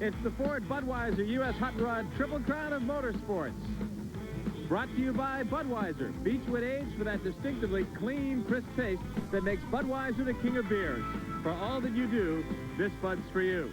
It's the Ford Budweiser U.S. Hot Rod Triple Crown of Motorsports. Brought to you by Budweiser. Beechwood aged for that distinctively clean, crisp taste that makes Budweiser the king of beers. For all that you do, this Bud's for you.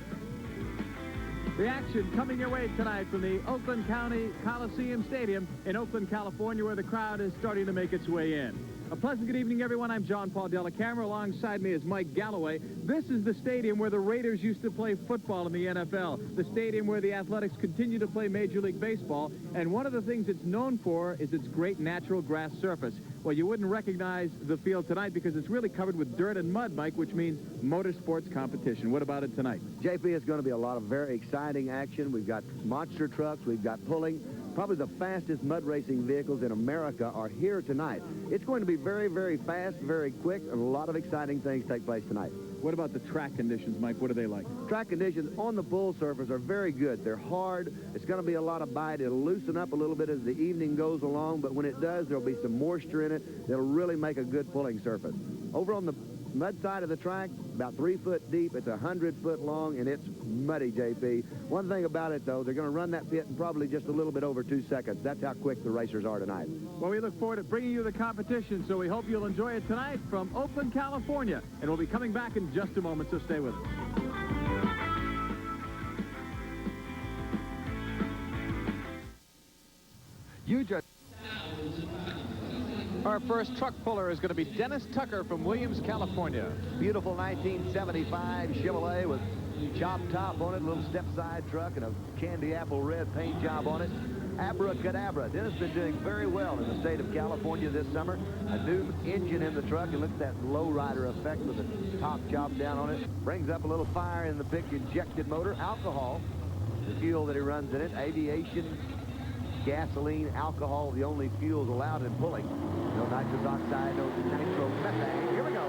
The action coming your way tonight from the Oakland County Coliseum Stadium in Oakland, California, where the crowd is starting to make its way in. A pleasant good evening, everyone. I'm John Paul Dellacamera. Alongside me is Mike Gallaway. This is the stadium where the Raiders used to play football in the NFL, the stadium where the Athletics continue to play Major League Baseball, and one of the things it's known for is its great natural grass surface. Well, you wouldn't recognize the field tonight because it's really covered with dirt and mud, Mike, which means motorsports competition. What about it tonight? JP, it's going to be a lot of very exciting action. We've got monster trucks, we've got pulling. Probably the fastest mud racing vehicles in America are here tonight. It's going to be very, very fast, very quick, and a lot of exciting things take place tonight. What about the track conditions, Mike? What are they like? Track conditions on the pull surface are very good. They're hard. It's going to be a lot of bite. It'll loosen up a little bit as the evening goes along, but when it does, there'll be some moisture in it that'll really make a good pulling surface. Over on the mud side of the track, about 3 foot deep. It's 100 foot long, and it's muddy, JP. One thing about it, though, they're going to run that pit in probably just a little bit over 2 seconds. That's how quick the racers are tonight. Well, we look forward to bringing you the competition, so we hope you'll enjoy it tonight from Oakland, California. And we'll be coming back in just a moment, so stay with us. Our first truck puller is going to be Dennis Tucker from Williams, California. Beautiful 1975 Chevrolet with chop top on it, a little step-side truck, and a candy apple red paint job on it. Abra-Ka-Dabra. Dennis has been doing very well in the state of California this summer. A new engine in the truck, and look at that lowrider effect with the top job down on it. Brings up a little fire in the big injected motor. Alcohol, the fuel that he runs in it. Aviation, gasoline, alcohol, the only fuels allowed in pulling. No nitrous oxide, no nitromethane. Here we go.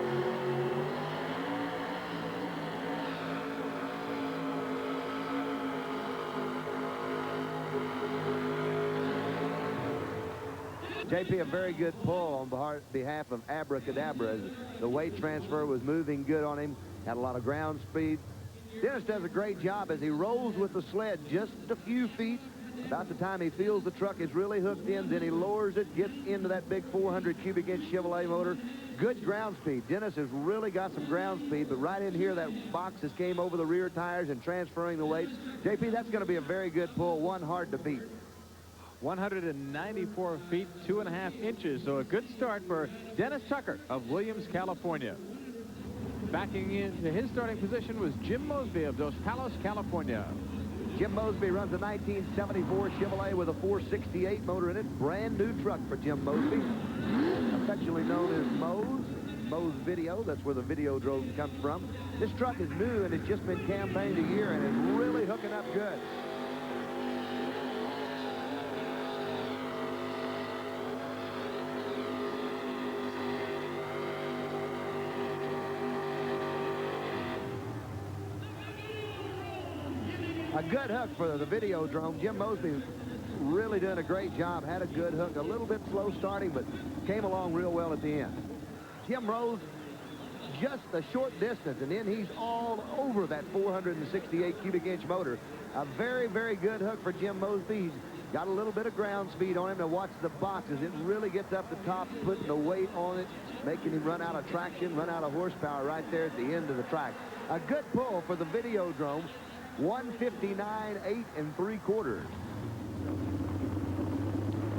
JP, a very good pull on behalf of Abra-Ka-Dabra. As the weight transfer was moving good on him, had a lot of ground speed. Dennis does a great job as he rolls with the sled just a few feet. About the time he feels the truck is really hooked in, then he lowers it, gets into that big 400 cubic inch Chevrolet motor. Good ground speed. Dennis has really got some ground speed, but right in here, that box has came over the rear tires and transferring the weights. JP, that's going to be a very good pull, one hard to beat. 194 feet, 2.5 inches, so a good start for Dennis Tucker of Williams, California. Backing into his starting position was Jim Mosby of Dos Palos, California. Jim Mosby runs a 1974 Chevrolet with a 468 motor in it. Brand new truck for Jim Mosby. Affectionately known as Mo's Video. That's where the Videodrome comes from. This truck is new and it's just been campaigned a year and is really hooking up good. A good hook for the Videodrome. Jim Mosby really doing a great job. Had a good hook. A little bit slow starting, but came along real well at the end. Jim rose just a short distance, and then he's all over that 468 cubic inch motor. A very, very good hook for Jim Mosby. He's got a little bit of ground speed on him. Now watch the boxes. It really gets up the top, putting the weight on it, making him run out of traction, run out of horsepower right there at the end of the track. A good pull for the Videodrome. 159, 8 3/4.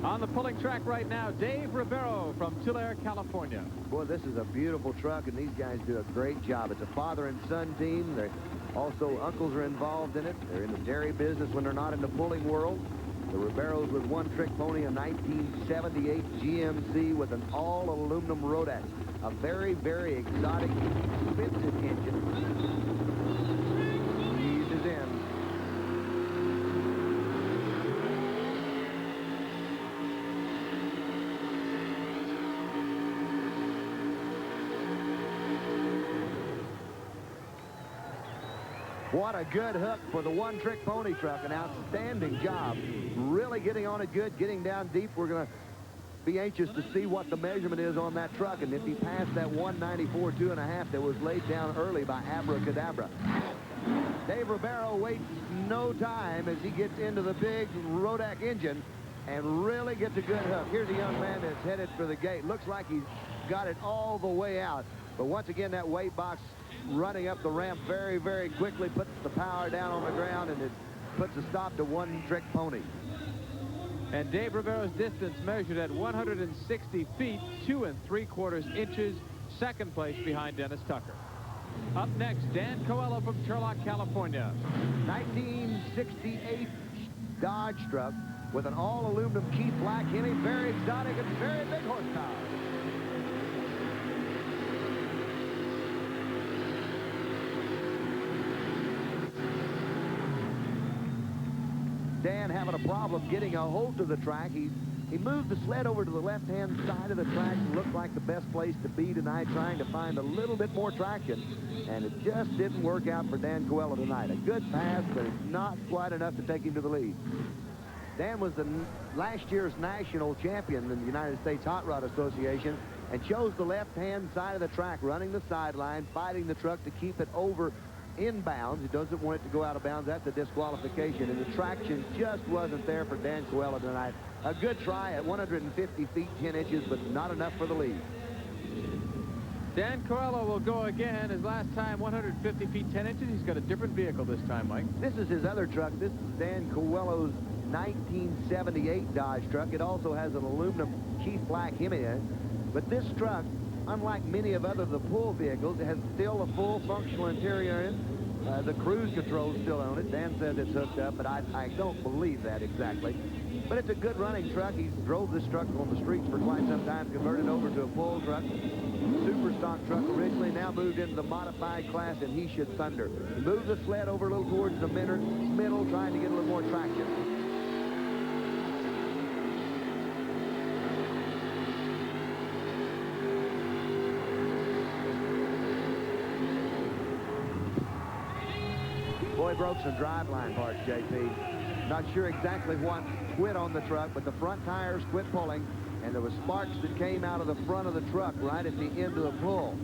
On the pulling track right now, Dave Ribeiro from Tulare, California. Boy, this is a beautiful truck, and these guys do a great job. It's a father and son team. They're also, uncles are involved in it. They're in the dairy business when they're not in the pulling world. The Ribeiros with one trick pony, a 1978 GMC with an all-aluminum rodat. A very, very exotic, expensive engine. In. What a good hook for the one-trick pony truck. An outstanding job. Really getting on it good, getting down deep. We're going to be anxious to see what the measurement is on that truck. And if he passed that 194, 2.5 that was laid down early by Abra-Ka-Dabra. Dave Ribeiro waits no time as he gets into the big Rodak engine and really gets a good hook. Here's a young man that's headed for the gate. Looks like he's got it all the way out. But once again, that weight box running up the ramp very, very quickly, puts the power down on the ground, and it puts a stop to one-trick pony. And Dave Ribeiro's distance measured at 160 feet, 2 3/4 inches, second place behind Dennis Tucker. Up next, Dan Coelho from Turlock, California. 1968 Dodge truck with an all-aluminum Keith Black Hemi, very exotic and very big horsepower. Dan having a problem getting a hold of the track. He moved the sled over to the left-hand side of the track. Looked like the best place to be tonight, trying to find a little bit more traction. And it just didn't work out for Dan Coelho tonight. A good pass, but it's not quite enough to take him to the lead. Dan was the last year's national champion in the United States Hot Rod Association and chose the left-hand side of the track, running the sideline, fighting the truck to keep it over inbounds. He doesn't want it to go out of bounds. That's a disqualification, and the traction just wasn't there for Dan Coelho tonight. A good try at 150 feet 10 inches, but not enough for the lead. Dan Coelho will go again. His last time 150 feet 10 inches. He's got a different vehicle this time, Mike. This is his other truck. This is Dan Coelho's 1978 Dodge truck. It also has an aluminum Keith Black Hemi in it. But this truck, unlike many of the pull vehicles, it has still a full functional interior in it. The cruise control is still on it. Dan says it's hooked up, but I don't believe that exactly. But it's a good running truck. He drove this truck on the streets for quite some time, converted over to a pull truck. Super stock truck originally, now moved into the modified class, and he should thunder. He moved the sled over a little towards the middle, trying to get a little more traction. Boy, broke some driveline parts, JP. Not sure exactly what quit on the truck, but the front tires quit pulling, and there was sparks that came out of the front of the truck right at the end of the pull.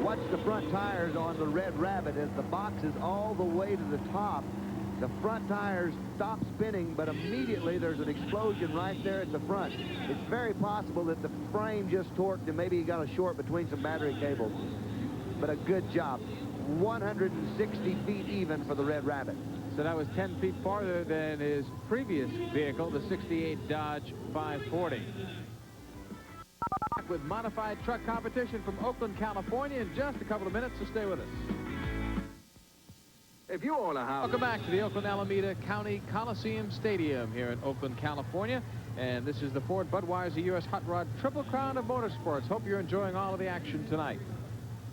Watch the front tires on the Red Rabbit as the box is all the way to the top. The front tires stop spinning, but immediately there's an explosion right there at the front. It's very possible that the frame just torqued and maybe he got a short between some battery cables. But a good job. 160 feet even for the Red Rabbit. So that was 10 feet farther than his previous vehicle, the 68 Dodge 540. Back with modified truck competition from Oakland, California in just a couple of minutes, so stay with us. If you own a house... Welcome back to the Oakland-Alameda County Coliseum Stadium here in Oakland, California. And this is the Ford Budweiser U.S. Hot Rod Triple Crown of Motorsports. Hope you're enjoying all of the action tonight.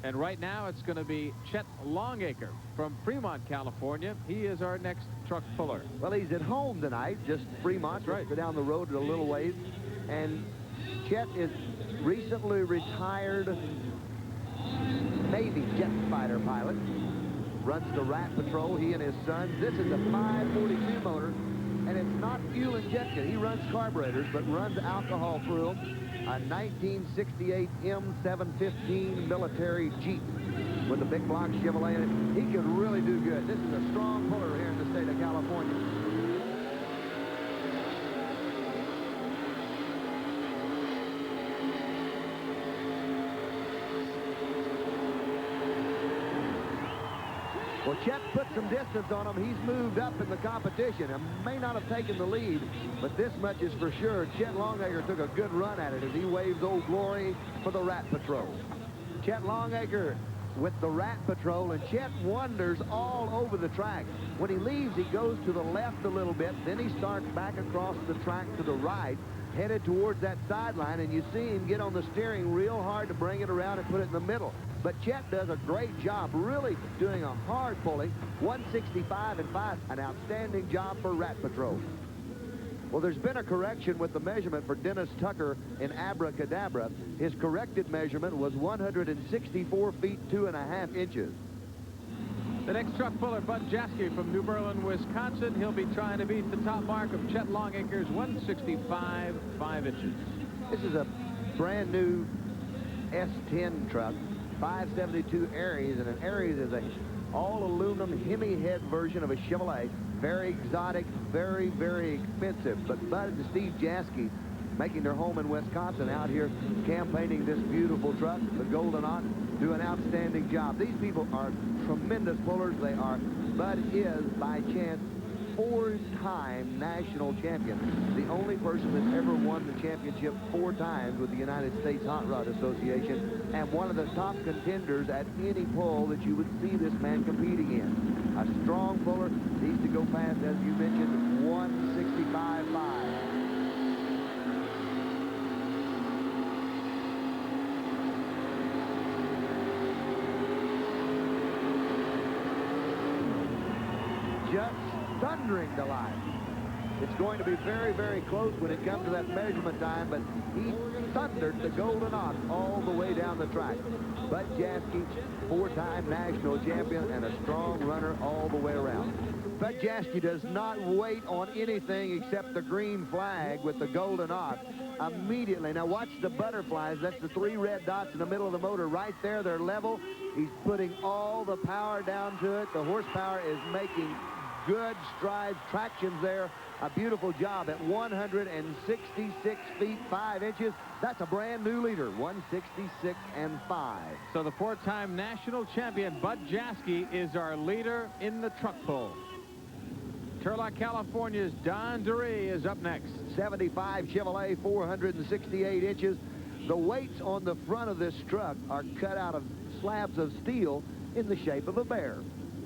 And right now, it's going to be Chet Longacre from Fremont, California. He is our next truck puller. Well, he's at home tonight, just Fremont, right down the road a little ways. And Chet is recently retired Navy jet fighter pilot. Runs the Rat Patrol, he and his sons. This is a 542 motor, and it's not fuel injected. He runs carburetors, but runs alcohol through them. A 1968 M715 military Jeep with a big block Chevrolet in it. He could really do good. This is a strong puller here in the state of California. Well, Chet put some distance on him. He's moved up in the competition and may not have taken the lead, but this much is for sure. Chet Longacre took a good run at it as he waves Old Glory for the Rat Patrol. Chet Longacre with the Rat Patrol, and Chet wanders all over the track. When he leaves, he goes to the left a little bit, then he starts back across the track to the right, headed towards that sideline, and you see him get on the steering real hard to bring it around and put it in the middle. But Chet does a great job, really doing a hard pulling. 165 and 5, an outstanding job for Rat Patrol. Well, there's been a correction with the measurement for Dennis Tucker in Abra-Ka-Dabra. His corrected measurement was 164 feet 2.5 inches. The next truck puller, Bud Jaske from New Berlin, Wisconsin. He'll be trying to beat the top mark of Chet Longacre's 165 5 inches. This is a brand new S10 truck. 572 Aries, and an Aries is a all-aluminum Hemi-head version of a Chevrolet. Very exotic, very, very expensive. But Bud and Steve Jaske, making their home in Wisconsin, out here campaigning this beautiful truck, the Golden Ox, do an outstanding job. These people are tremendous pullers. They are. Bud is, by chance, 4-time national champion. The only person that's ever won the championship 4 times with the United States Hot Rod Association, and one of the top contenders at any pull that you would see this man competing in. A strong puller, needs to go fast, as you mentioned, 165.5. Just thundering delight. It's going to be very, very close when it comes to that measurement time, but he thundered the Golden Ox all the way down the track. Bud Jaske, 4-time national champion and a strong runner all the way around. Bud Jaske does not wait on anything except the green flag with the Golden Ox. Immediately, now watch the butterflies. That's the 3 red dots in the middle of the motor right there. They're level. He's putting all the power down to it. The horsepower is making good strides, tractions there. A beautiful job at 166 feet 5 inches. That's a brand new leader, 166 and 5. So the 4-time national champion Bud Jaske is our leader in the truck pull. Turlock, California's Don Dury is up next. 75 Chevrolet, 468 inches. The weights on the front of this truck are cut out of slabs of steel in the shape of a bear.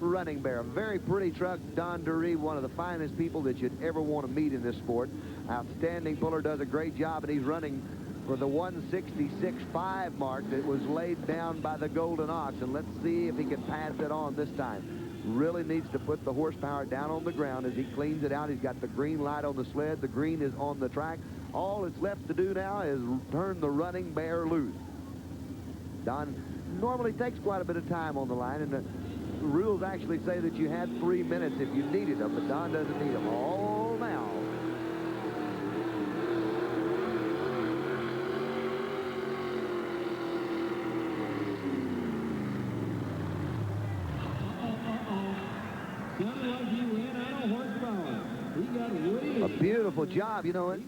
Running bear. Very pretty truck. Don Dury, one of the finest people that you'd ever want to meet in this sport. Outstanding puller, does a great job, and he's running for the 166.5 mark that was laid down by the Golden Ox, and let's see if he can pass it on this time. Really needs to put the horsepower down on the ground as he cleans it out. He's got the green light on the sled. The green is on the track. All it's left to do now is turn the running bear loose. Don normally takes quite a bit of time on the line, and the rules actually say that you had 3 minutes if you needed them, but Don doesn't need them all now. A beautiful job. You know, it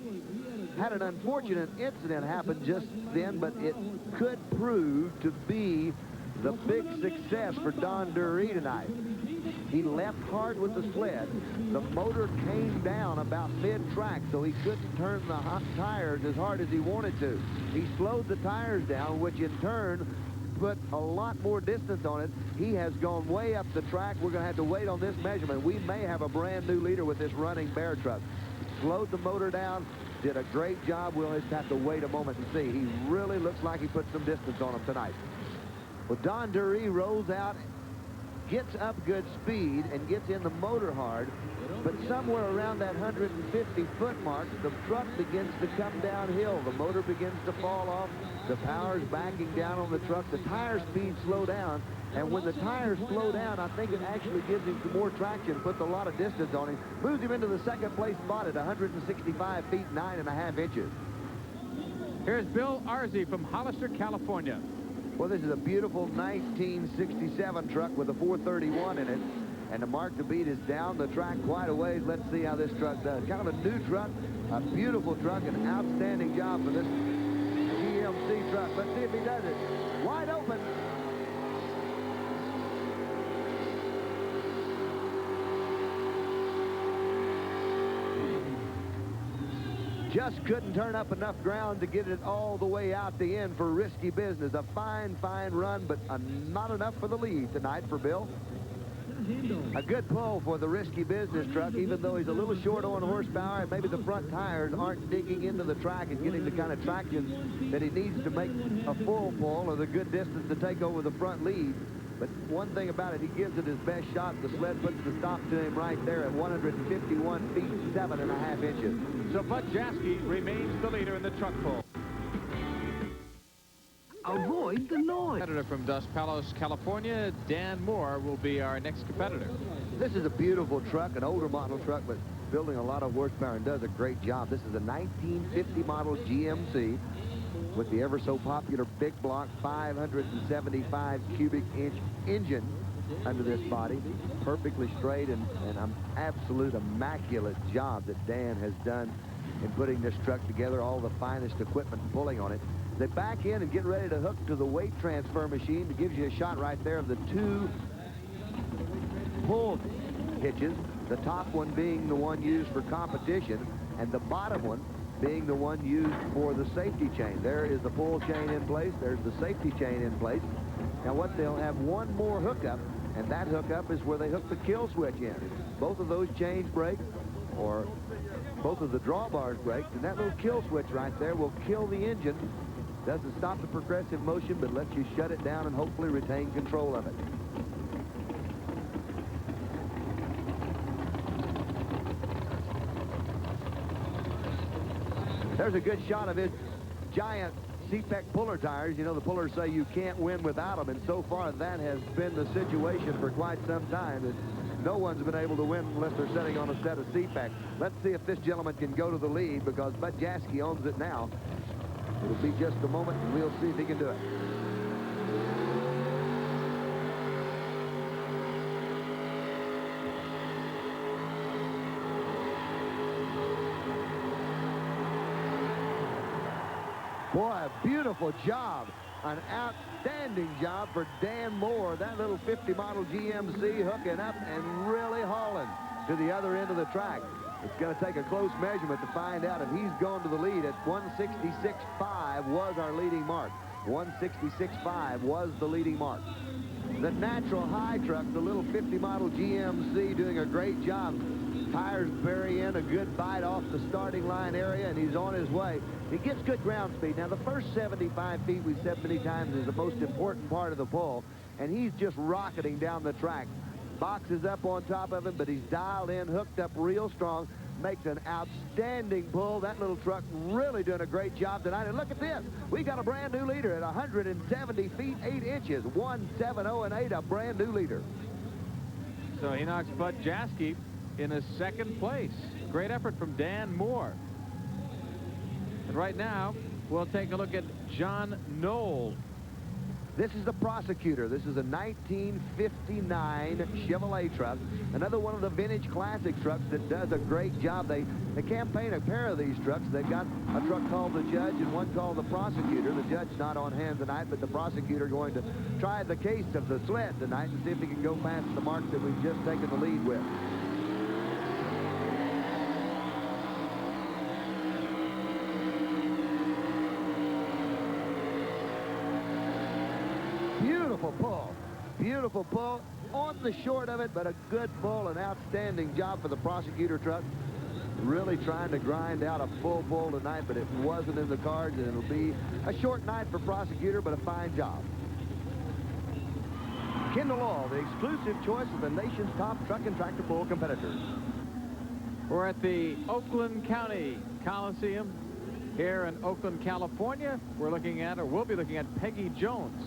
had an unfortunate incident happen just then, but it could prove to be the big success for Don Dury tonight. He left hard with the sled. The motor came down about mid-track, so he couldn't turn the hot tires as hard as he wanted to. He slowed the tires down, which in turn put a lot more distance on it. He has gone way up the track. We're going to have to wait on this measurement. We may have a brand new leader with this running bear truck. Slowed the motor down, did a great job. We'll just have to wait a moment and see. He really looks like he put some distance on him tonight. Well, Don Dury rolls out, gets up good speed, and gets in the motor hard, but somewhere around that 150-foot mark, the truck begins to come downhill. The motor begins to fall off. The power's backing down on the truck. The tire speeds slow down, and when the tires slow down, I think it actually gives him some more traction, puts a lot of distance on him, moves him into the second-place spot at 165 feet 9.5 inches. Here's Bill Arze from Hollister, California. Well, this is a beautiful 1967 truck with a 431 in it, and the mark to beat is down the track quite a ways. Let's see how this truck does. Kind of a new truck, a beautiful truck, an outstanding job for this GMC truck. Let's see if he does it. Wide open. Just couldn't turn up enough ground to get it all the way out the end for risky business. A fine, fine run, but not enough for the lead tonight for Bill. A good pull for the risky business truck, even though he's a little short on horsepower, and maybe the front tires aren't digging into the track and getting the kind of traction that he needs to make a full pull or the good distance to take over the front lead. But one thing about it, he gives it his best shot. The sled puts the stop to him right there at 151 feet 7.5 inches. So Bud Jaske remains the leader in the truck pull. Avoid the noise. Competitor from Dos Palos, California, Dan Moore, will be our next competitor. This is a beautiful truck, an older model truck, but building a lot of horsepower and does a great job. This is a 1950 model GMC. with the ever so popular big block 575 cubic inch engine under this body, perfectly straight, and an absolute immaculate job that Dan has done in putting this truck together, all the finest equipment and pulling on it. They back in and get ready to hook to the weight transfer machine that gives you a shot right there of the two pull hitches, the top one being the one used for competition and the bottom one being the one used for the safety chain. There is the pull chain in place. There's the safety chain in place. Now what they'll have one more hookup, and that hookup is where they hook the kill switch in. Both of those chains break, or both of the drawbars break, and that little kill switch right there will kill the engine. Doesn't stop the progressive motion, but lets you shut it down and hopefully retain control of it. There's a good shot of his giant C-Pec puller tires. You know, the pullers say you can't win without them, and so far that has been the situation for quite some time. That no one's been able to win unless they're sitting on a set of C-Pec. Let's see if this gentleman can go to the lead, because Bud Jaski owns it now. It'll be just a moment, and we'll see if he can do it. Boy, a beautiful job. An outstanding job for Dan Moore. That little 50 model GMC hooking up and really hauling to the other end of the track. It's going to take a close measurement to find out if he's going to the lead. At 166.5 was our leading mark. 166.5 was the leading mark. The natural high truck, the little 50 model GMC, doing a great job. Tires bury in a good bite off the starting line area, and he's on his way. He gets good ground speed. Now, the first 75 feet, we've said many times, is the most important part of the pull, and he's just rocketing down the track. Box is up on top of him, but he's dialed in, hooked up real strong, makes an outstanding pull. That little truck really doing a great job tonight. And look at this. We got a brand new leader at 170 feet, 8 inches, 170 and 8, a brand new leader. So he knocks Bud Jaski in a second place. Great effort from Dan Moore. And right now, we'll take a look at John Knoll. This is the Prosecutor. This is a 1959 Chevrolet truck. Another one of the vintage classic trucks that does a great job. They campaign a pair of these trucks. They've got a truck called the Judge and one called the Prosecutor. The Judge not on hand tonight, but the Prosecutor going to try the case of the sled tonight and see if he can go past the mark that we've just taken the lead with. Beautiful pull on the short of it, but a good pull, an outstanding job for the Prosecutor truck. Really trying to grind out a full pull tonight, but it wasn't in the cards, and it'll be a short night for Prosecutor, but a fine job. Kendall Law, the exclusive choice of the nation's top truck and tractor pull competitors. We're at the Oakland County Coliseum here in Oakland, California. We're looking at, or we'll be looking at, Peggy Jones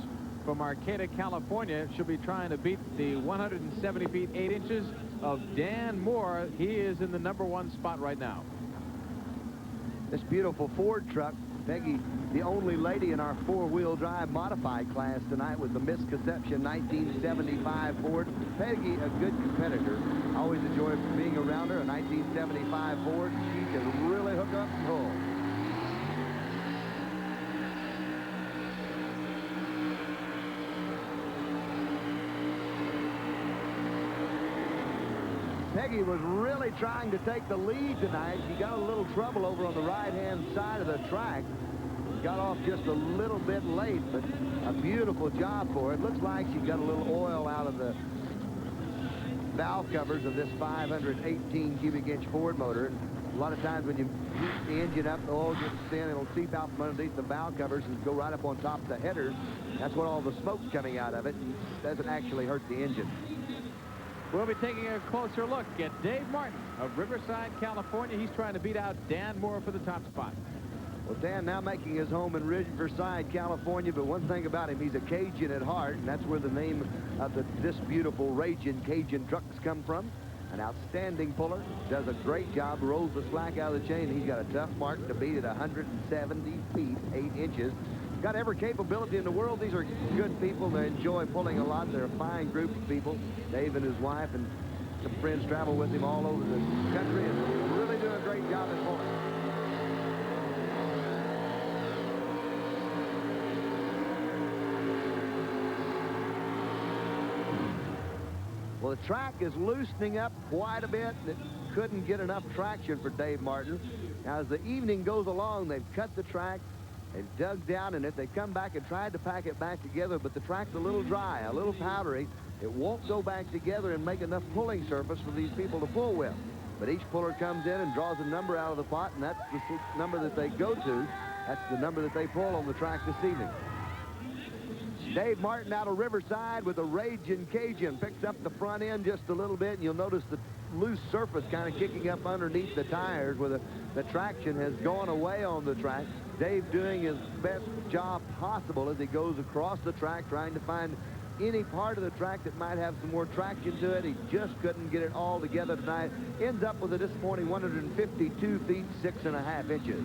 from Arcata, California. She'll be trying to beat the 170 feet 8 inches of Dan Moore. He is in the #1 spot right now. This beautiful Ford truck, Peggy, the only lady in our four-wheel drive modified class tonight with the Misconception 1975 Ford. Peggy, a good competitor. Always enjoy being around her. A 1975 Ford. She can really hook up and pull. Peggy was really trying to take the lead tonight. She got a little trouble over on the right-hand side of the track. Got off just a little bit late, but a beautiful job for it. Looks like she got a little oil out of the valve covers of this 518 cubic inch Ford motor. And a lot of times when you heat the engine up, the oil gets thin, it'll seep out from underneath the valve covers and go right up on top of the headers. That's what all the smoke's coming out of it. It doesn't actually hurt the engine. We'll be taking a closer look at Dave Martin of Riverside, California. He's trying to beat out Dan Moore for the top spot. Well, Dan now making his home in Riverside, California, but one thing about him, he's a Cajun at heart, and that's where the name of this beautiful Ragin' Cajun trucks come from. An outstanding puller, does a great job, rolls the slack out of the chain. He's got a tough mark to beat at 170 feet, 8 inches. Got every capability in the world. These are good people. They enjoy pulling a lot. They're a fine group of people. Dave and his wife and some friends travel with him all over the country and really do a great job at pulling. Well, the track is loosening up quite a bit. It couldn't get enough traction for Dave Martin. Now, as the evening goes along, they've cut the track, they've dug down in it, they come back and tried to pack it back together, but the track's a little dry, a little powdery. It won't go back together and make enough pulling surface for these people to pull with. But each puller comes in and draws a number out of the pot, and that's the number that they go to. That's the number that they pull on the track this evening. Dave Martin out of Riverside with a Ragin' Cajun. Picks up the front end just a little bit, and you'll notice the loose surface kind of kicking up underneath the tires where the traction has gone away on the track. Dave doing his best job possible as he goes across the track, trying to find any part of the track that might have some more traction to it. He just couldn't get it all together tonight. Ends up with a disappointing 152 feet, 6.5 inches.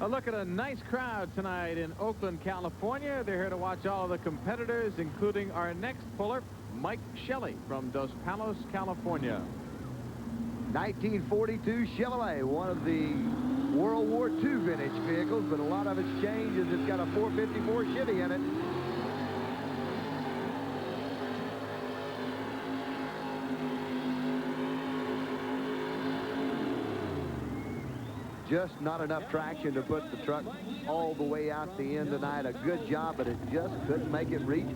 A look at a nice crowd tonight in Oakland, California. They're here to watch all of the competitors, including our next puller, Mike Shelley from Dos Palos, California. 1942 Chevrolet, one of the World War II vintage vehicles, but a lot of its change is it's got a 454 Chevy in it. Just not enough traction to put the truck all the way out the end tonight. A good job, but it just couldn't make it reach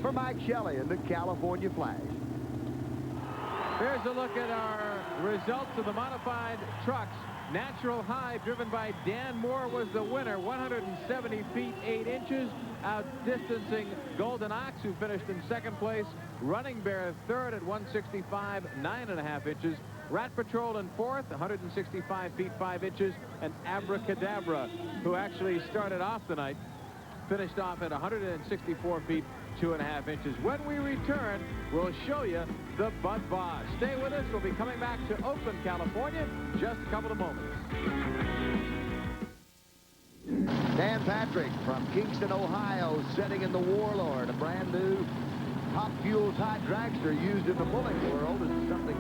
for Mike Shelley in the California flag. Here's a look at our results of the modified trucks. Natural High, driven by Dan Moore, was the winner. 170 feet, 8 inches, outdistancing Golden Ox, who finished in second place. Running Bear third at 165, 9.5 inches. Rat Patrol in fourth, 165 feet, 5 inches. And Abra-Ka-Dabra, who actually started off the night, finished off at 164 feet, 2.5 inches. When we return, we'll show you the Bud Boss. Stay with us. We'll be coming back to Oakland, California, in just a couple of moments. Dan Patrick from Kingston, Ohio, sitting in the Warlord, a brand new top fuel type dragster used in the pulling world. It's something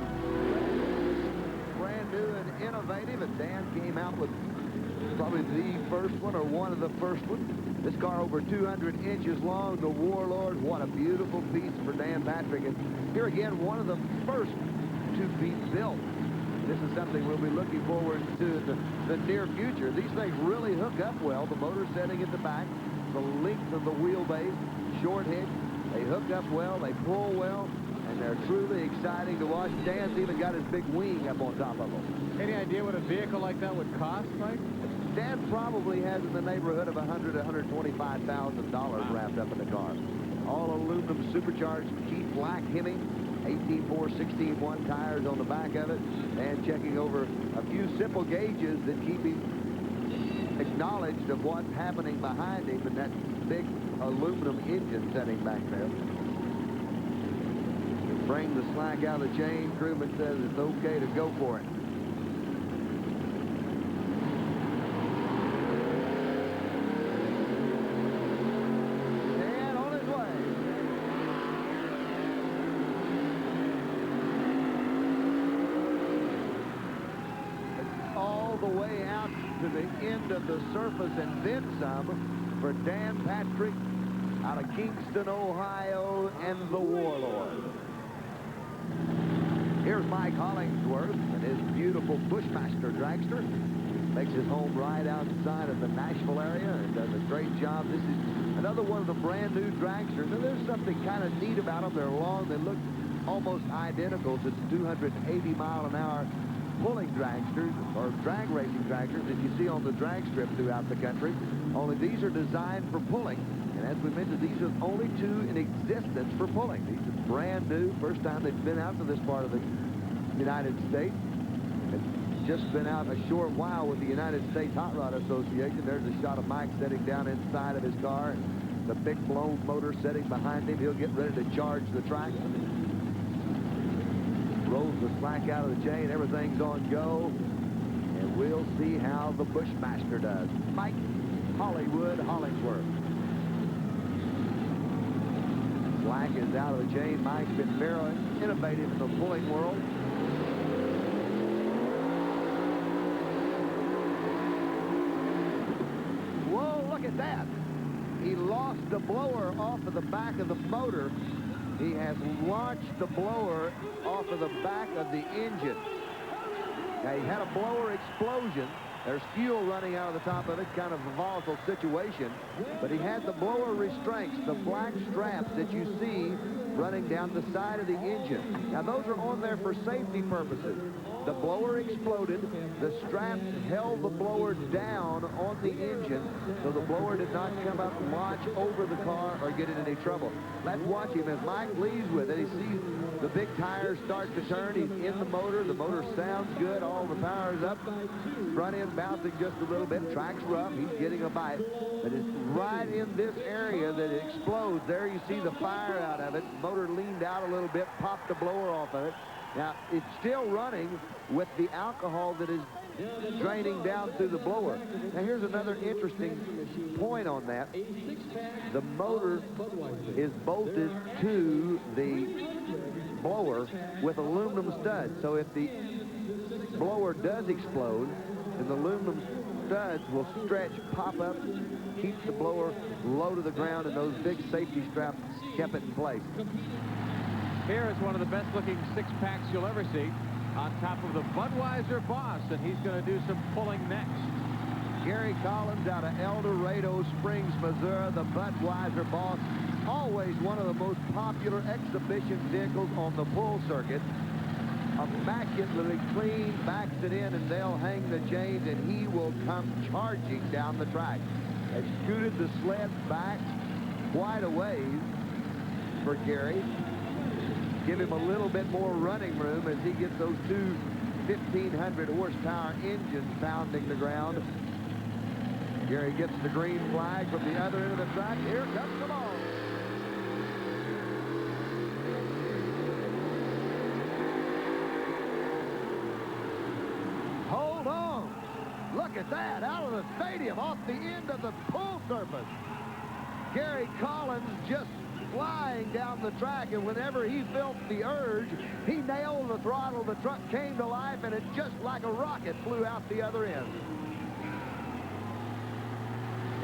brand new and innovative, and Dan came out with probably the first one or one of the first ones. This car over 200 inches long, the Warlord. What a beautiful piece for Dan Patrick. And here again, one of the first two-piece built. This is something we'll be looking forward to in the near future. These things really hook up well. The motor setting at the back, the length of the wheelbase, short head. They hook up well, they pull well, and they're truly exciting to watch. Dan's even got his big wing up on top of them. Any idea what a vehicle like that would cost, Mike? Dan probably has in the neighborhood of $100,000 to $125,000 wrapped up in the car. All aluminum supercharged Keith Black Hemi, 18.4, 16.1 tires on the back of it, and checking over a few simple gauges that keep him acknowledged of what's happening behind him in that big aluminum engine setting back there. Bring the slack out of the chain. Crewman says it's okay to go for it. To the end of the surface and then some for Dan Patrick out of Kingston, Ohio, and the Warlord. Here's Mike Hollingsworth and his beautiful Bushmaster dragster. Makes his home right outside of the Nashville area and does a great job. This is another one of the brand new dragsters. And there's something kind of neat about them. They're long. They look almost identical to the 280-mile-an-hour pulling dragsters or drag racing dragsters that you see on the drag strip throughout the country. Only these are designed for pulling, and as we mentioned, these are only two in existence for pulling. These are brand new, first time they've been out to this part of the United States. It's just been out a short while with the United States Hot Rod Association. There's a shot of Mike sitting down inside of his car, and the big blown motor sitting behind him. He'll get ready to charge the track. rolls the slack out of the chain. Everything's on go. And we'll see how the Bushmaster does. Mike Hollywood Hollingsworth. Slack is out of the chain. Mike's been very innovative in the pulling world. Whoa, look at that. He lost the blower off of the back of the motor. He has launched the blower off of the back of the engine. Now, he had a blower explosion. There's fuel running out of the top of it, kind of a volatile situation. But he had the blower restraints, the black straps that you see running down the side of the engine. Now, those are on there for safety purposes. The blower exploded. The straps held the blower down on the engine, so the blower did not come up, launch over the car, or get in any trouble. Let's watch him as Mike leaves with it. He sees the big tires start to turn. He's in the motor. The motor sounds good. All the power's up. Front end bouncing just a little bit. Track's rough. He's getting a bite. But it's right in this area that it explodes. There you see the fire out of it. Motor leaned out a little bit, popped the blower off of it. Now, it's still running with the alcohol that is draining down through the blower. Now, here's another interesting point on that. The motor is bolted to the blower with aluminum studs. So if the blower does explode, then the aluminum studs will stretch, pop up, keep the blower low to the ground, and those big safety straps kept it in place. Here is one of the best-looking six-packs you'll ever see on top of the Budweiser boss, and he's going to do some pulling next. Gary Collins out of El Dorado Springs, Missouri, the Budweiser boss. Always one of the most popular exhibition vehicles on the pull circuit. Immaculately clean, backs it in, and they'll hang the chains, and he will come charging down the track. They've scooted the sled back quite a ways for Gary. Give him a little bit more running room as he gets those two 1,500 horsepower engines pounding the ground. Gary gets the green flag from the other end of the track. Here comes the ball. Hold on. Look at that. Out of the stadium, off the end of the pull surface. Gary Collins just flying down the track, and whenever he felt the urge, he nailed the throttle. The truck came to life, and it just like a rocket flew out the other end.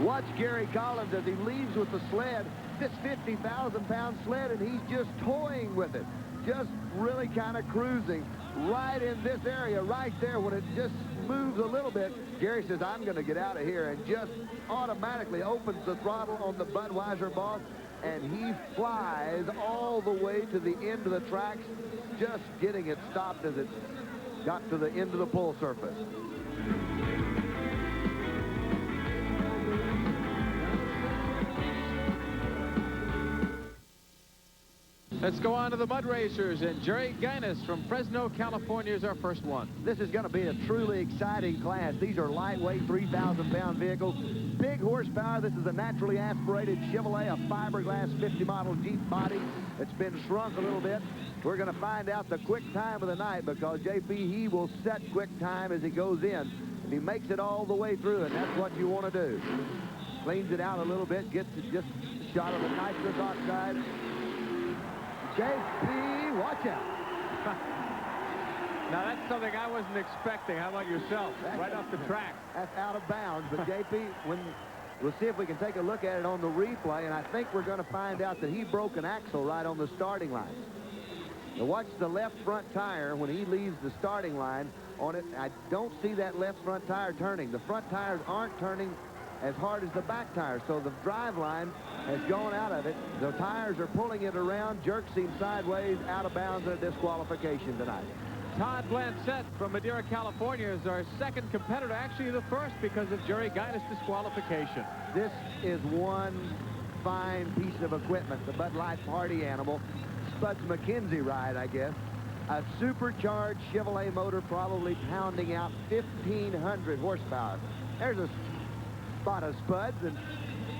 Watch Gary Collins as he leaves with the sled, this 50,000-pound sled, and he's just toying with it, just really kind of cruising right in this area right there. When it just moves a little bit, Gary says, I'm going to get out of here, and just automatically opens the throttle on the Budweiser boss, and he flies all the way to the end of the tracks, just getting it stopped as it got to the end of the pull surface. Let's go on to the mud racers, and Jerry Guinness from Fresno, California is our first one. This is going to be a truly exciting class. These are lightweight 3,000-pound vehicles. Big horsepower. This is a naturally aspirated Chevrolet, a fiberglass 50 model Jeep body. It's been shrunk a little bit. We're going to find out the quick time of the night, because JP, he will set quick time as he goes in. And he makes it all the way through, and that's what you want to do. Cleans it out a little bit, gets it just a shot of the nitrous oxide. JP, watch out. Now, that's something I wasn't expecting. How about yourself? Right off the track. That's out of bounds. But JP, we'll see if we can take a look at it on the replay, and I think we're going to find out that he broke an axle right on the starting line. Now, watch the left front tire when he leaves the starting line on it. I don't see that left front tire turning. The front tires aren't turning as hard as the back tires, so the drive line has gone out of it. The tires are pulling it around, jerks him sideways, out of bounds, and a disqualification tonight. Todd Blancett from Madeira, California is our second competitor, actually the first, because of Jerry Guinness' disqualification. This is one fine piece of equipment, the Bud Light Party Animal. Spuds McKenzie ride, I guess. A supercharged Chevrolet motor, probably pounding out 1,500 horsepower. There's a spot of Spuds, and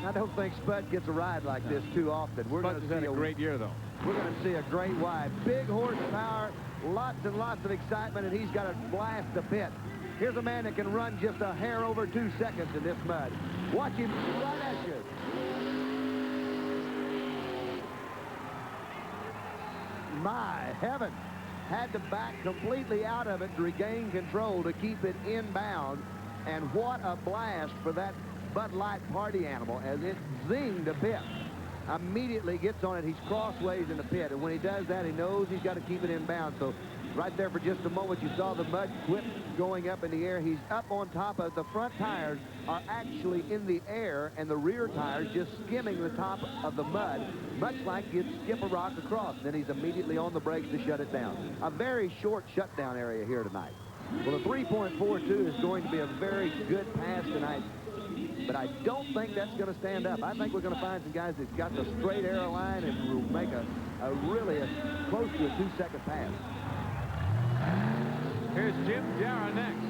I don't think Spud gets a ride like this too often. We're going to see a great year, though. We're going to see a great ride. Big horsepower, lots and lots of excitement, and he's got to blast the pit. Here's a man that can run just a hair over 2 seconds in this mud. Watch him right at you. My heavens. Had to back completely out of it to regain control to keep it inbound. And what a blast for that Bud Light party animal as it zinged the pit. Immediately gets on it. He's crossways in the pit. And when he does that, he knows he's got to keep it inbound. So right there for just a moment, you saw the mud whip going up in the air. He's up on top of the front tires are actually in the air, and the rear tires just skimming the top of the mud, much like you'd skip a rock across. Then he's immediately on the brakes to shut it down. A very short shutdown area here tonight. Well, the 3.42 is going to be a very good pass tonight, but I don't think that's going to stand up. I think we're going to find some guys that's got the straight arrow line and will make a really close to a 2-second pass. Here's Jim Jarrah next.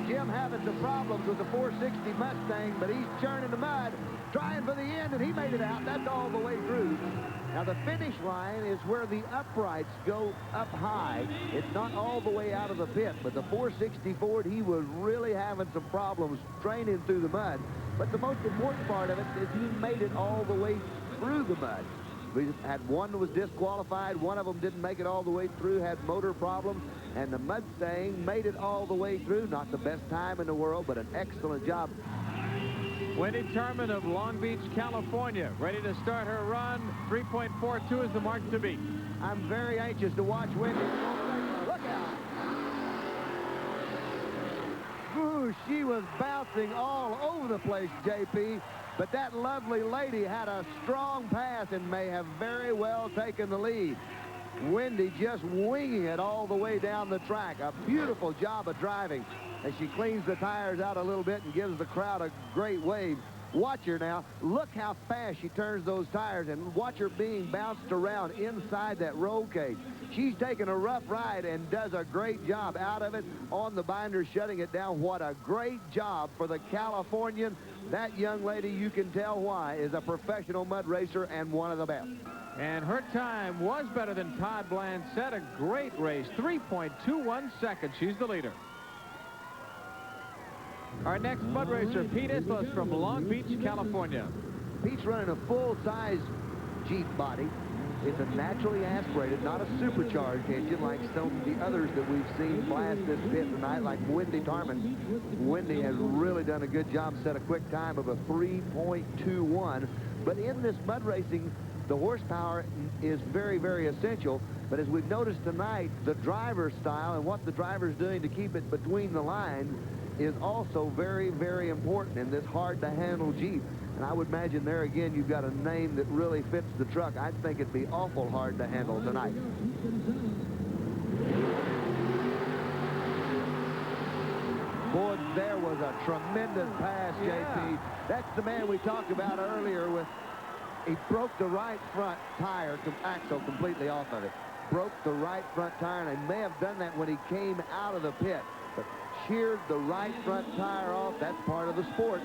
Jim having some problems with the 460 Mustang, but he's churning the mud, trying for the end, and he made it out. That's all the way through. Now, the finish line is where the uprights go up high. It's not all the way out of the pit, but the 460 Ford, he was really having some problems training through the mud. But the most important part of it is he made it all the way through the mud. We had one that was disqualified. One of them didn't make it all the way through, had motor problems. And the Mustang made it all the way through. Not the best time in the world, but an excellent job. Wendy Tarman of Long Beach, California, ready to start her run. 3.42 is the mark to beat. I'm very anxious to watch Wendy. Look out. Ooh, she was bouncing all over the place, JP. But that lovely lady had a strong pass and may have very well taken the lead. Wendy just winging it all the way down the track. A beautiful job of driving as she cleans the tires out a little bit and gives the crowd a great wave. Watch her now. Look how fast she turns those tires, and watch her being bounced around inside that roll cage. She's taking a rough ride and does a great job out of it on the binder, shutting it down. What a great job for the Californian. That young lady, you can tell why, is a professional mud racer and one of the best. And her time was better than Todd Bland said. A great race, 3.21 seconds. She's the leader. Our next mud racer, Pete Islas from Long Beach, California. Pete's running a full-size Jeep body. It's a naturally aspirated, not a supercharged engine like some of the others that we've seen blast this pit tonight, like Wendy Tarman. Wendy has really done a good job, set a quick time of a 3.21. But in this mud racing, the horsepower is very, very essential. But as we've noticed tonight, the driver's style and what the driver's doing to keep it between the lines is also very, very important in this hard-to-handle Jeep. And I would imagine there again you've got a name that really fits the truck. I think it'd be awful hard to handle tonight. Boy, there was a tremendous pass, JP. That's the man we talked about earlier with, he broke the right front tire, axle completely off of it. Broke the right front tire, and he may have done that when he came out of the pit. But sheared the right front tire off. That's part of the sport.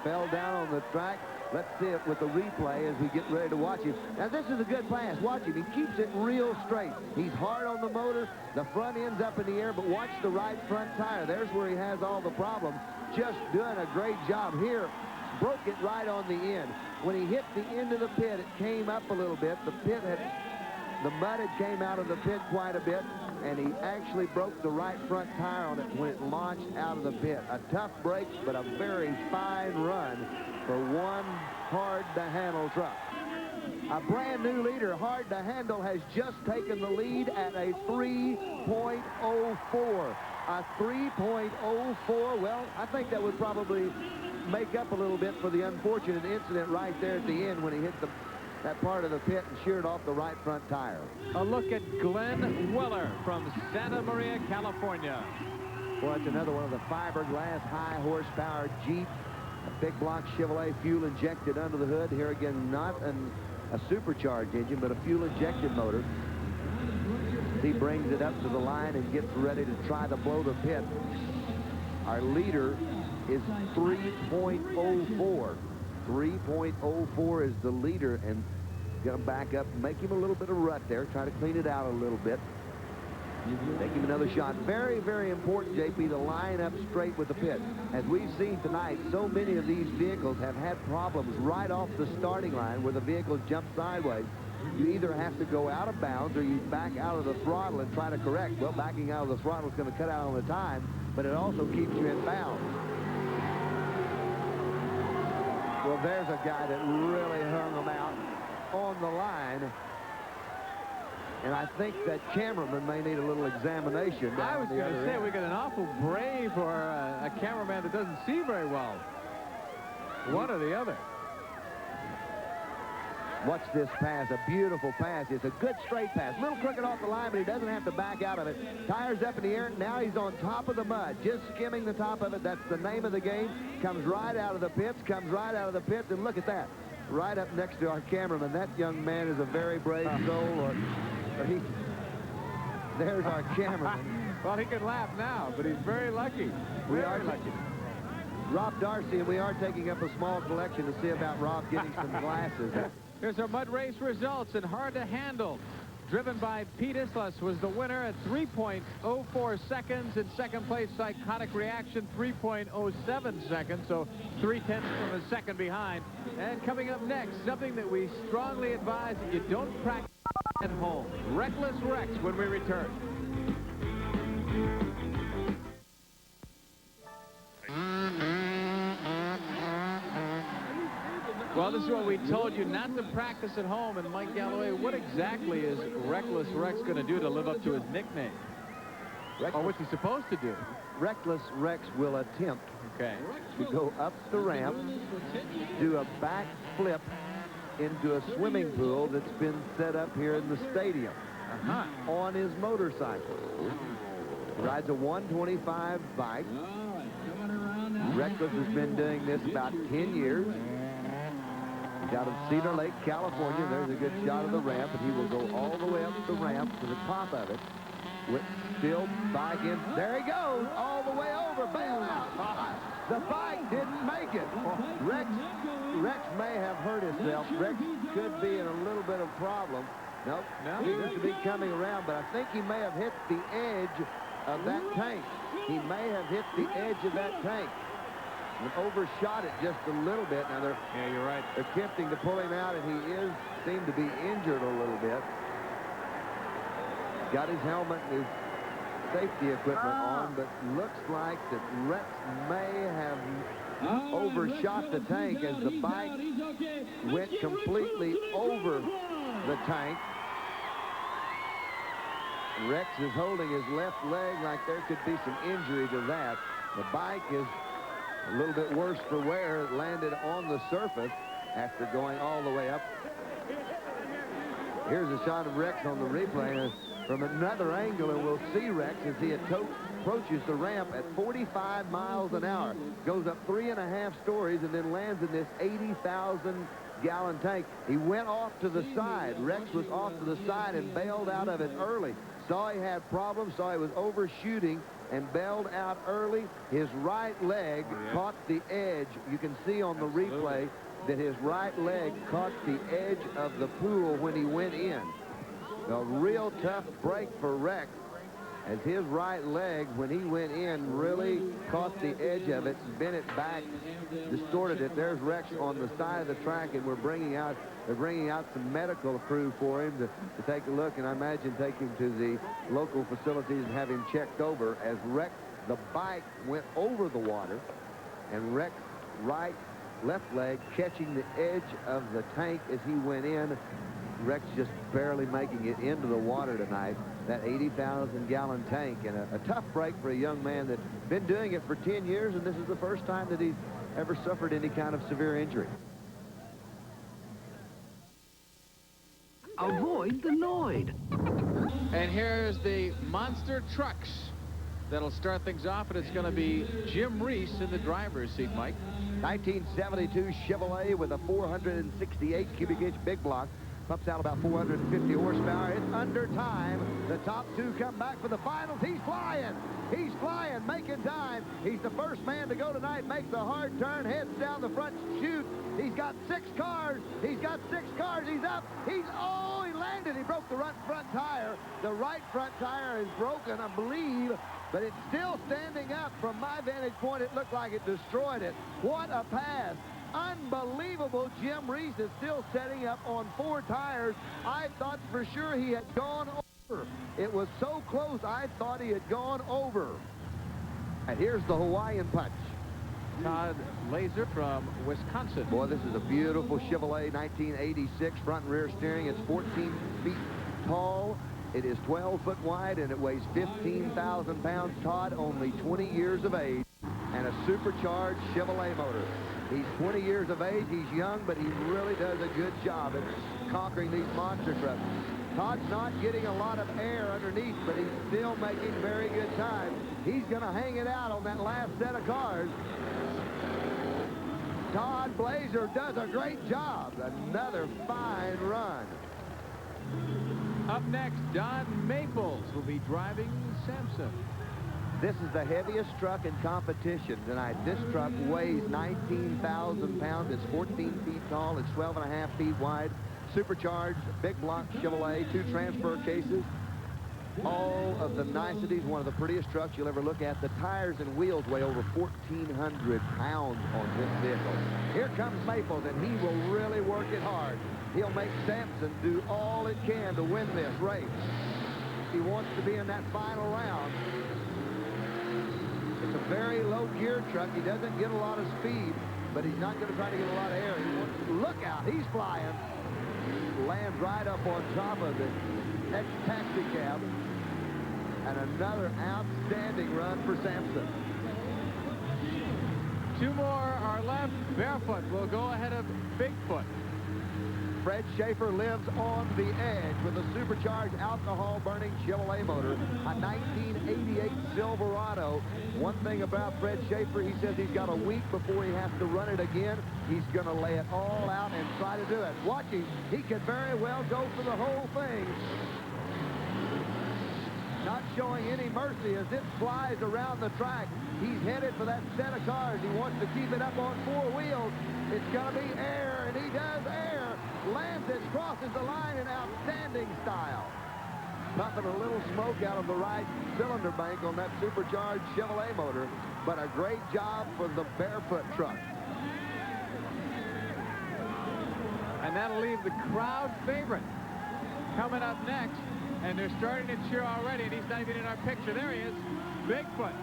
Fell down on the track. Let's see it with the replay as we get ready to watch him. Now, this is a good pass. Watch him. He keeps it real straight. He's hard on the motor. The front end's up in the air, but watch the right front tire. There's where he has all the problems. Just doing a great job here. Broke it right on the end. When he hit the end of the pit, it came up a little bit. The mud had came out of the pit quite a bit, and he actually broke the right front tire on it when it launched out of the pit. A tough break, but a very fine run for one hard-to-handle truck. A brand new leader, Hard to Handle, has just taken the lead at a 3.04. A 3.04, well, I think that would probably make up a little bit for the unfortunate incident right there at the end when he hit that part of the pit and sheared off the right front tire. A look at Glenn Weller from Santa Maria, California. Well, it's another one of the fiberglass high horsepower Jeep. A big block Chevrolet, fuel injected under the hood. Here again, not a supercharged engine, but a fuel injected motor. He brings it up to the line and gets ready to try to blow the pit. Our leader is 3.04. 3.04 is the leader, and going to back up and make him a little bit of rut there, try to clean it out a little bit. Take him another shot. Very, very important, JP, to line up straight with the pit. As we've seen tonight, so many of these vehicles have had problems right off the starting line where the vehicles jump sideways. You either have to go out of bounds or you back out of the throttle and try to correct. Well, backing out of the throttle is going to cut out on the time, but it also keeps you in bounds. Well, there's a guy that really hung them out on the line. And I think that cameraman may need a little examination. I was going to say, we got an awful brave for a cameraman that doesn't see very well. One or the other. Watch this pass, a beautiful pass. It's a good straight pass. A little crooked off the line, but he doesn't have to back out of it. Tires up in the air. Now he's on top of the mud, just skimming the top of it. That's the name of the game. Comes right out of the pits, and look at that. Right up next to our cameraman. That young man is a very brave soul. There's our cameraman. Well, he can laugh now, but he's very lucky. We are lucky. Rob Darcy, and we are taking up a small collection to see about Rob getting some glasses. Here's our mud race results, and hard to handle. Driven by Pete Islas was the winner at 3.04 seconds. In second place, Psychotic Reaction, 3.07 seconds, so 0.3 from a second behind. And coming up next, something that we strongly advise that you don't practice at home. Reckless Rex when we return. Well, this is what we told you, not to practice at home. And Mike Gallaway, what exactly is Reckless Rex going to do to live up to his nickname? Or what's he supposed to do? Reckless Rex will attempt to go up the ramp, do a back flip into a swimming pool that's been set up here in the stadium on his motorcycle. He rides a 125 bike. Reckless has been doing this about 10 years. He's out of Cedar Lake, California. There's a good shot of the ramp, and he will go all the way up the ramp to the top of it. With still bike in. There he goes, all the way over. Bail out. The bike didn't make it. Rex may have hurt himself. Rex could be in a little bit of problem. Nope. No, he seems to be coming around, but I think he may have hit the edge of that tank. He may have hit the edge of that tank and overshot it just a little bit. Now yeah, you're right. They're attempting to pull him out, and he seemed to be injured a little bit. Got his helmet and his safety equipment on, but looks like that Rex may have overshot the tank as the bike went completely over the tank. Rex is holding his left leg like there could be some injury to that. The bike is a little bit worse for wear. It landed on the surface after going all the way up. Here's a shot of Rex on the replay. From another angle, and we'll see Rex as he approaches the ramp at 45 miles an hour. Goes up 3.5 stories and then lands in this 80,000-gallon tank. He went off to the side. Rex was off to the side and bailed out of it early. Saw he had problems, saw he was overshooting, and bailed out early. His right leg caught the edge. You can see on the replay that his right leg caught the edge of the pool when he went in. A real tough break for Rex, as his right leg, when he went in, really caught the edge of it, bent it back, distorted it. There's Rex on the side of the track, and they're bringing out some medical crew for him to take a look, and I imagine take him to the local facilities and have him checked over. As Rex, the bike went over the water, and Rex left leg catching the edge of the tank as he went in. Rex just barely making it into the water tonight. That 80,000-gallon tank, and a tough break for a young man that's been doing it for 10 years, and this is the first time that he's ever suffered any kind of severe injury. Avoid the Lloyd. And here's the monster trucks that'll start things off, and it's going to be Jim Reese in the driver's seat, Mike. 1972 Chevrolet with a 468 cubic inch big block. Pumps out about 450 horsepower. It's under time. The top two come back for the finals. He's flying. He's flying, making time. He's the first man to go tonight. Makes a hard turn, heads down the front chute. He's got 6 cars. He's got 6 cars. He's up. He landed. He broke the front tire. The right front tire is broken, I believe, but it's still standing up. From my vantage point, it looked like it destroyed it. What a pass. Unbelievable. Jim Reese is still setting up on 4 tires. I thought for sure he had gone over. It was so close, I thought he had gone over. And here's the Hawaiian punch. Todd Laser from Wisconsin. Boy, this is a beautiful Chevrolet 1986 front and rear steering. It's 14 feet tall. It is 12 foot wide, and it weighs 15,000 pounds. Todd, only 20 years of age, and a supercharged Chevrolet motor. He's 20 years of age. He's young, but he really does a good job at conquering these monster trucks. Todd's not getting a lot of air underneath, but he's still making very good time. He's going to hang it out on that last set of cars. Todd Blazer does a great job. Another fine run. Up next, Don Maples will be driving Samson. This is the heaviest truck in competition tonight. This truck weighs 19,000 pounds. It's 14 feet tall. It's 12.5 feet wide. Supercharged, big block Chevrolet, 2 transfer cases. All of the niceties, one of the prettiest trucks you'll ever look at. The tires and wheels weigh over 1,400 pounds on this vehicle. Here comes Maples, and he will really work it hard. He'll make Samson do all it can to win this race. He wants to be in that final round. It's a very low gear truck. He doesn't get a lot of speed, but he's not going to try to get a lot of air. Look out, he's flying. Lands right up on top of the taxi cab. And another outstanding run for Samson. 2 more are left. Barefoot will go ahead of Bigfoot. Fred Schaefer lives on the edge with a supercharged alcohol-burning Chevrolet motor, a 1988 Silverado. One thing about Fred Schaefer, he says he's got a week before he has to run it again. He's going to lay it all out and try to do it. Watch him. He could very well go for the whole thing. Not showing any mercy as it flies around the track. He's headed for that set of cars. He wants to keep it up on 4 wheels. It's going to be air, and he does air. Lands it, crosses the line in outstanding style. Puffing a little smoke out of the right cylinder bank on that supercharged Chevrolet motor, but a great job for the Barefoot truck. And that'll leave the crowd favorite coming up next. And they're starting to cheer already, and he's not even in our picture. There he is, Bigfoot.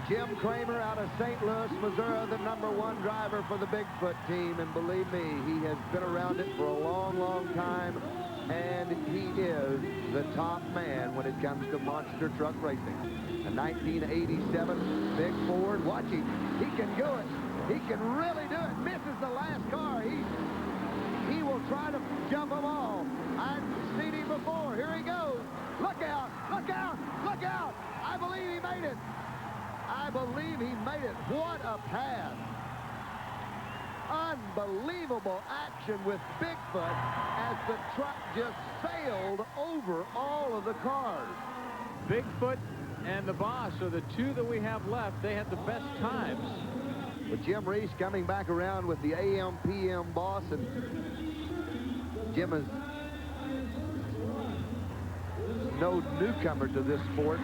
Jim Kramer out of St. Louis, Missouri, the #1 driver for the Bigfoot team. And believe me, he has been around it for a long, long time. And he is the top man when it comes to monster truck racing. A 1987 big Ford. Watch him. He can do it. He can really do it. Misses the last car. He will try to jump them all. I've seen him before. Here he goes. Look out. Look out. Look out. I believe he made it. I believe he made it. What a pass. Unbelievable action with Bigfoot as the truck just sailed over all of the cars. Bigfoot and the Boss are the 2 that we have left. They had the best times. With Jim Reese coming back around with the AM/PM Boss, and Jim is no newcomer to this sport.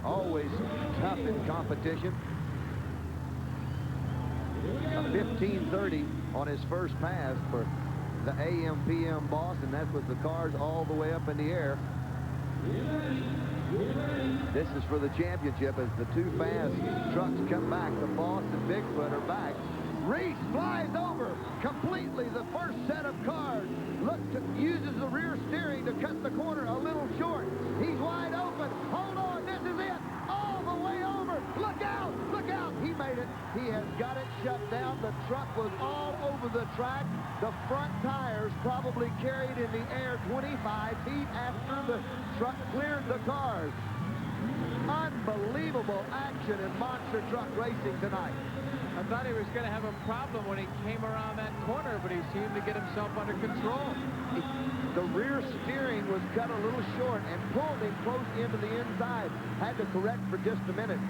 Always tough in competition. A 15:30 on his first pass for the AM/PM Boss, and that's with the cars all the way up in the air. This is for the championship as the 2 fast trucks come back. The Boss and Bigfoot are back. Reese flies over completely the first set of cars. Uses the rear steering to cut the corner a little short. He's wide open. Hold on, this is it. All the way over. Look out, look out. He made it. He has got it shut down. The truck was all over the track. The front tires probably carried in the air 25 feet after the truck cleared the cars. Unbelievable action in monster truck racing tonight. I thought he was going to have a problem when he came around that corner, but he seemed to get himself under control. The rear steering was cut a little short and pulled him close into the inside. Had to correct for just a minute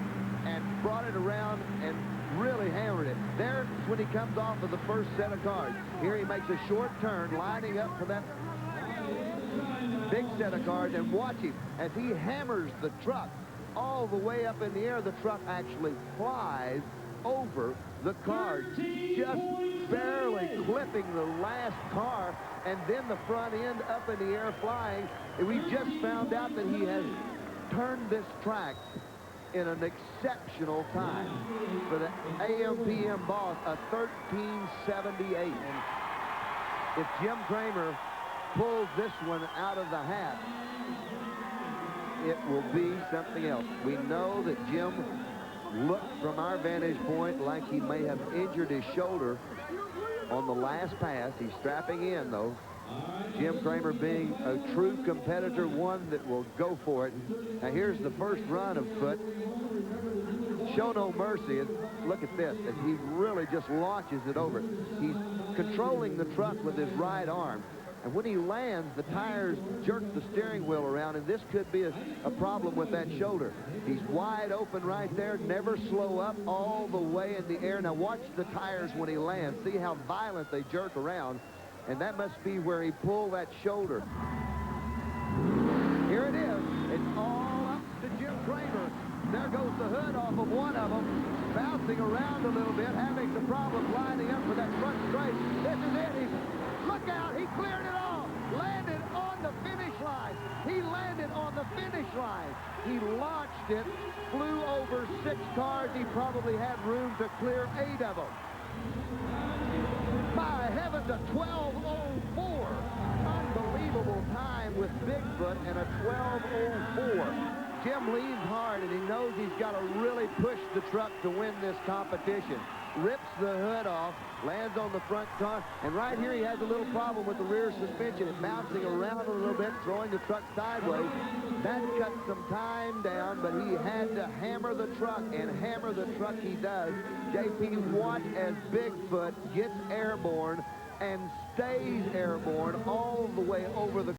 and brought it around and really hammered it. There's when he comes off of the first set of cars. Here he makes a short turn, lining up for that big set of cars, and watch him as he hammers the truck all the way up in the air. The truck actually flies over the cars, just barely clipping the last car, and then the front end up in the air flying. And we just found out that he has turned this track in an exceptional time for the AM/PM boss, a 13:78. And if Jim Kramer pulls this one out of the hat, it will be something else. We know that Jim looked from our vantage point like he may have injured his shoulder on the last pass. He's strapping in, though. Jim Kramer being a true competitor, one that will go for it. Now here's the first run of Foote. Show no mercy. Look at this, as he really just launches it over. He's controlling the truck with his right arm. And when he lands, the tires jerk the steering wheel around, and this could be a problem with that shoulder. He's wide open right there, never slow up, all the way in the air. Now watch the tires when he lands. See how violent they jerk around, and that must be where he pulled that shoulder. Here it is. It's all up to Jim Kramer. There goes the hood off of one of them, bouncing around a little bit, having some problems lining up for that front straight. This is it. Look out, he cleared it all. Landed on the finish line. He landed on the finish line. He launched it, flew over 6 cars. He probably had room to clear 8 of them. By heavens, a 12:04. Unbelievable time with Bigfoot and a 12:04. Jim leans hard, and he knows he's got to really push the truck to win this competition. Rips the hood off, lands on the front car, and right here he has a little problem with the rear suspension. It's bouncing around a little bit, throwing the truck sideways. That cut some time down, but he had to hammer the truck, and hammer the truck he does. JP, watch as Bigfoot gets airborne and stays airborne all the way over the